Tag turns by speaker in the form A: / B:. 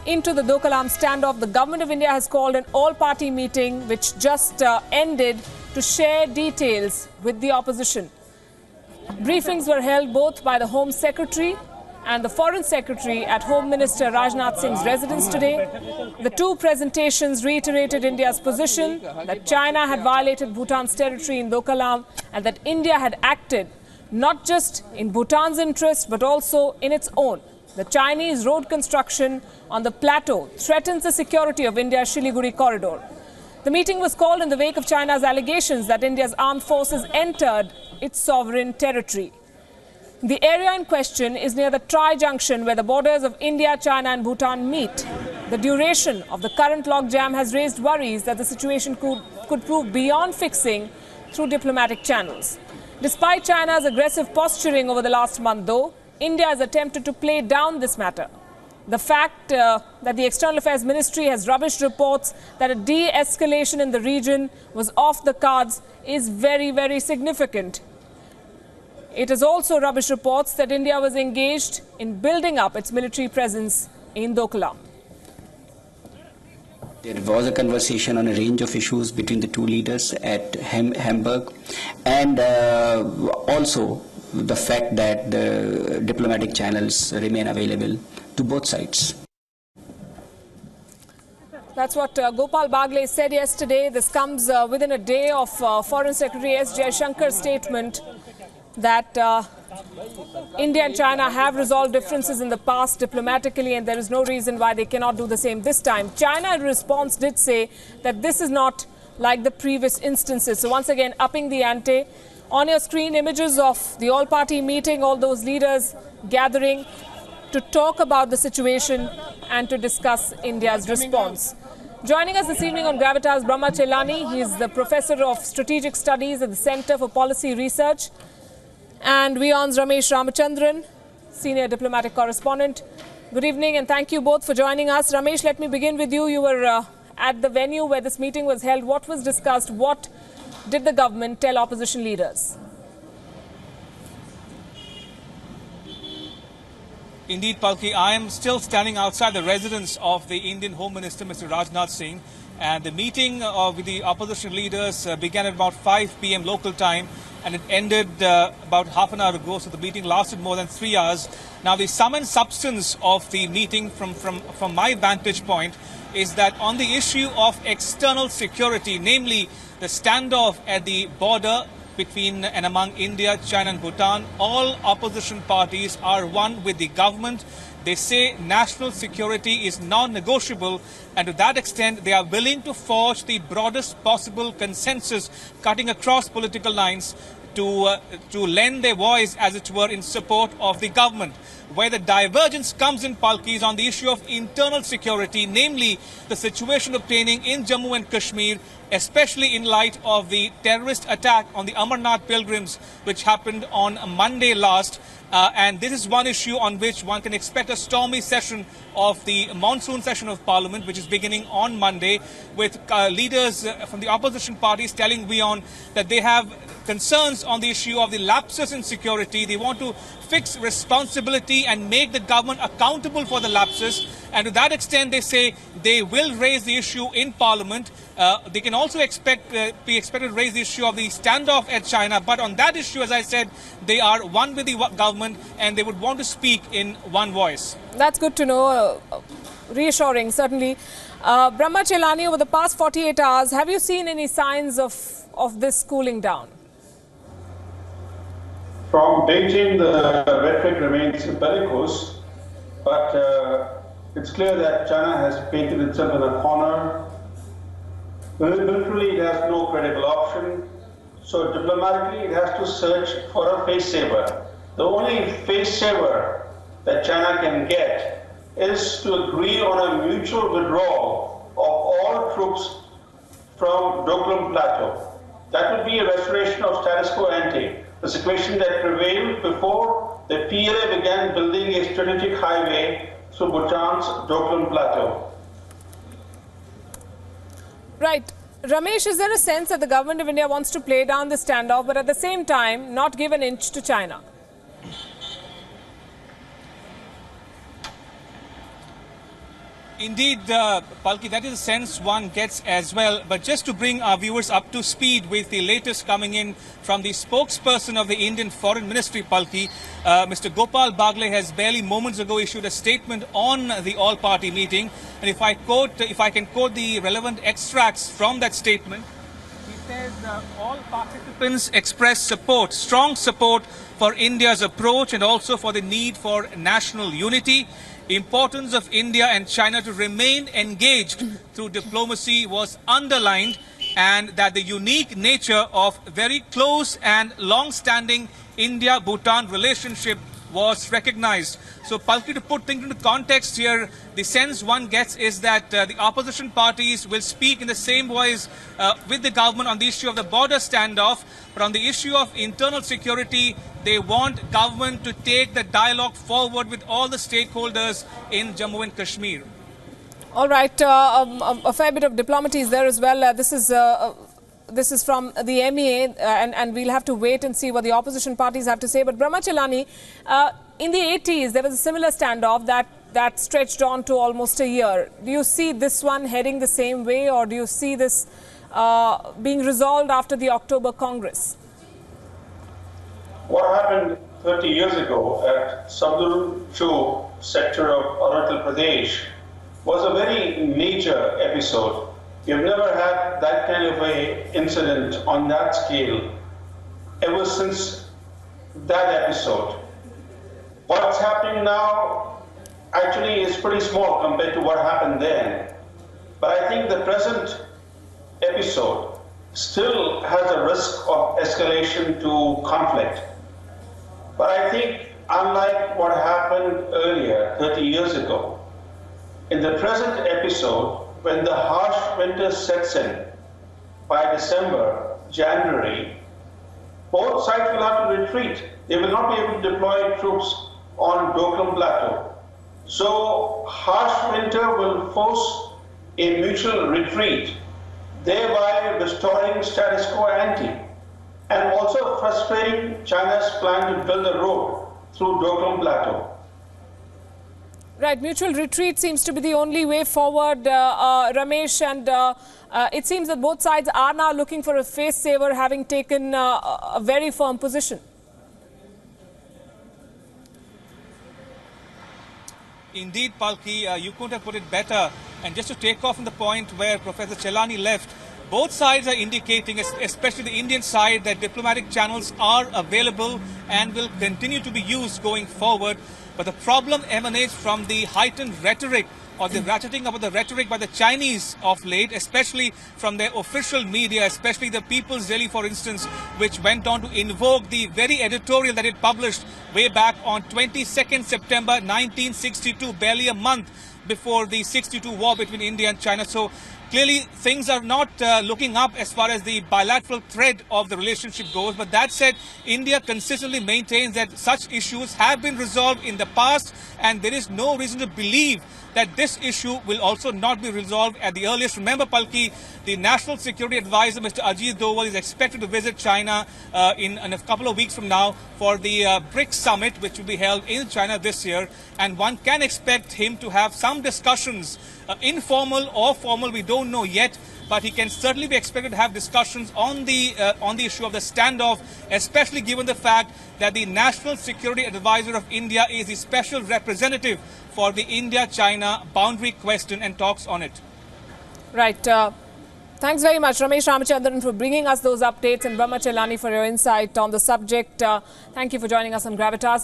A: Into the Doklam standoff, the Government of India has called an all-party meeting which just ended to share details with the opposition. Briefings were held both by the Home Secretary and the Foreign Secretary at Home Minister Rajnath Singh's residence today. The two presentations reiterated India's position that China had violated Bhutan's territory in Doklam and that India had acted not just in Bhutan's interest but also in its own. The Chinese road construction on the plateau threatens the security of India's Siliguri corridor. The meeting was called in the wake of China's allegations that India's armed forces entered its sovereign territory. The area in question is near the Tri-Junction where the borders of India, China and Bhutan meet. The duration of the current logjam has raised worries that the situation could prove beyond fixing through diplomatic channels. Despite China's aggressive posturing over the last month, though, India has attempted to play down this matter. The fact that the External Affairs Ministry has rubbished reports that a de-escalation in the region was off the cards is very, very significant. It has also rubbished reports that India was engaged in building up its military presence in Doklam.
B: There was a conversation on a range of issues between the two leaders at Hamburg, and also the fact that the diplomatic channels remain available to both sides.
A: That's what Gopal Bagle said yesterday. This comes within a day of Foreign Secretary S. Jaishankar's statement that India and China have resolved differences in the past diplomatically and there is no reason why they cannot do the same this time. China in response did say that this is not like the previous instances. So once again, upping the ante. On your screen, images of the all-party meeting, all those leaders gathering to talk about the situation and to discuss India's response. Joining us this evening on Gravitas, Brahma Chelani. He is the Professor of Strategic Studies at the Center for Policy Research. And WION's Ramesh Ramachandran, Senior Diplomatic Correspondent. Good evening and thank you both for joining us. Ramesh, let me begin with you. You were at the venue where this meeting was held. What was discussed? What did the government tell opposition leaders?
C: Indeed, Palki, I am still standing outside the residence of the Indian Home Minister, Mr. Rajnath Singh. And the meeting with the opposition leaders began at about 5 p.m. local time. And it ended about half an hour ago, so the meeting lasted more than 3 hours. Now, the sum and substance of the meeting from my vantage point is that on the issue of external security, namely the standoff at the border between and among India, China and Bhutan, all opposition parties are one with the government. They say national security is non-negotiable, and to that extent, they are willing to forge the broadest possible consensus cutting across political lines to lend their voice, as it were, in support of the government. Where the divergence comes in, Palki, is on the issue of internal security, namely the situation obtaining in Jammu and Kashmir, especially in light of the terrorist attack on the Amarnath pilgrims, which happened on Monday last. And this is one issue on which one can expect a stormy session of the monsoon session of Parliament, which is beginning on Monday, with leaders from the opposition parties telling WION that they have concerns on the issue of the lapses in security. They want to fix responsibility and make the government accountable for the lapses. And to that extent, they say they will raise the issue in Parliament. They can also be expected to raise the issue of the standoff at China. But on that issue, as I said, they are one with the government and they would want to speak in one voice.
A: That's good to know. Reassuring, certainly. Brahma Chelani, over the past 48 hours, have you seen any signs of this cooling down?
D: From Beijing, the rhetoric remains bellicose, but it's clear that China has painted itself in a corner. Militarily, it has no credible option. So diplomatically, it has to search for a face saver. The only face saver that China can get is to agree on a mutual withdrawal of all troops from Doklam Plateau. That would be a restoration of status quo ante, the situation that prevailed before the PLA began building a strategic highway through Bhutan's Doklam Plateau.
A: Right. Ramesh, is there a sense that the government of India wants to play down the standoff, but at the same time not give an inch to China?
C: Indeed, Palki, that is the sense one gets as well. But just to bring our viewers up to speed with the latest coming in from the spokesperson of the Indian Foreign Ministry, Palki, Mr. Gopal Bagle has barely moments ago issued a statement on the all-party meeting. And if I can quote the relevant extracts from that statement, he says all participants express support, strong support for India's approach and also for the need for national unity. Importance of India and China to remain engaged through diplomacy was underlined, and that the unique nature of very close and long-standing India-Bhutan relationship was recognized. So, Palki, to put things into context here, the sense one gets is that the opposition parties will speak in the same ways with the government on the issue of the border standoff, but on the issue of internal security, they want government to take the dialogue forward with all the stakeholders in Jammu and Kashmir.
A: All right, a fair bit of diplomacy is there as well. This is from the MEA, and we'll have to wait and see what the opposition parties have to say. But Brahmachalani, in the 80s, there was a similar standoff that stretched on to almost a year. Do you see this one heading the same way, or do you see this being resolved after the October Congress?
D: What happened 30 years ago at Sabdurchu sector of Arunachal Pradesh was a very major episode. You've never had that kind of a incident on that scale ever since that episode. What's happening now actually is pretty small compared to what happened then. But I think the present episode still has a risk of escalation to conflict. But I think, unlike what happened earlier, 30 years ago, in the present episode, when the harsh winter sets in by December, January, both sides will have to retreat. They will not be able to deploy troops on Doklam Plateau. So harsh winter will force a mutual retreat, thereby restoring status quo ante, and also frustrating China's plan to build a road through Doklam Plateau.
A: Right, mutual retreat seems to be the only way forward, Ramesh, and it seems that both sides are now looking for a face saver, having taken a very firm position.
C: Indeed, Palki, you couldn't have put it better. And just to take off from the point where Professor Chelani left, both sides are indicating, especially the Indian side, that diplomatic channels are available and will continue to be used going forward. But the problem emanates from the heightened rhetoric, or the ratcheting up of the rhetoric by the Chinese of late, especially from their official media, especially the People's Daily, for instance, which went on to invoke the very editorial that it published way back on 22nd September 1962, barely a month before the 62 war between India and China. So clearly things are not looking up as far as the bilateral thread of the relationship goes. But that said, India consistently maintains that such issues have been resolved in the past, and there is no reason to believe that this issue will also not be resolved at the earliest. Remember, Palki, the National Security Advisor, Mr. Ajit Doval, is expected to visit China in a couple of weeks from now for the BRICS summit, which will be held in China this year. And one can expect him to have some discussions, informal or formal, we don't know yet, but he can certainly be expected to have discussions on the issue of the standoff, especially given the fact that the National Security Advisor of India is the special representative for the India-China boundary question and talks on it.
A: Right. Thanks very much, Ramesh Ramachandran, for bringing us those updates, and Brahmachalani for your insight on the subject. Thank you for joining us on Gravitas.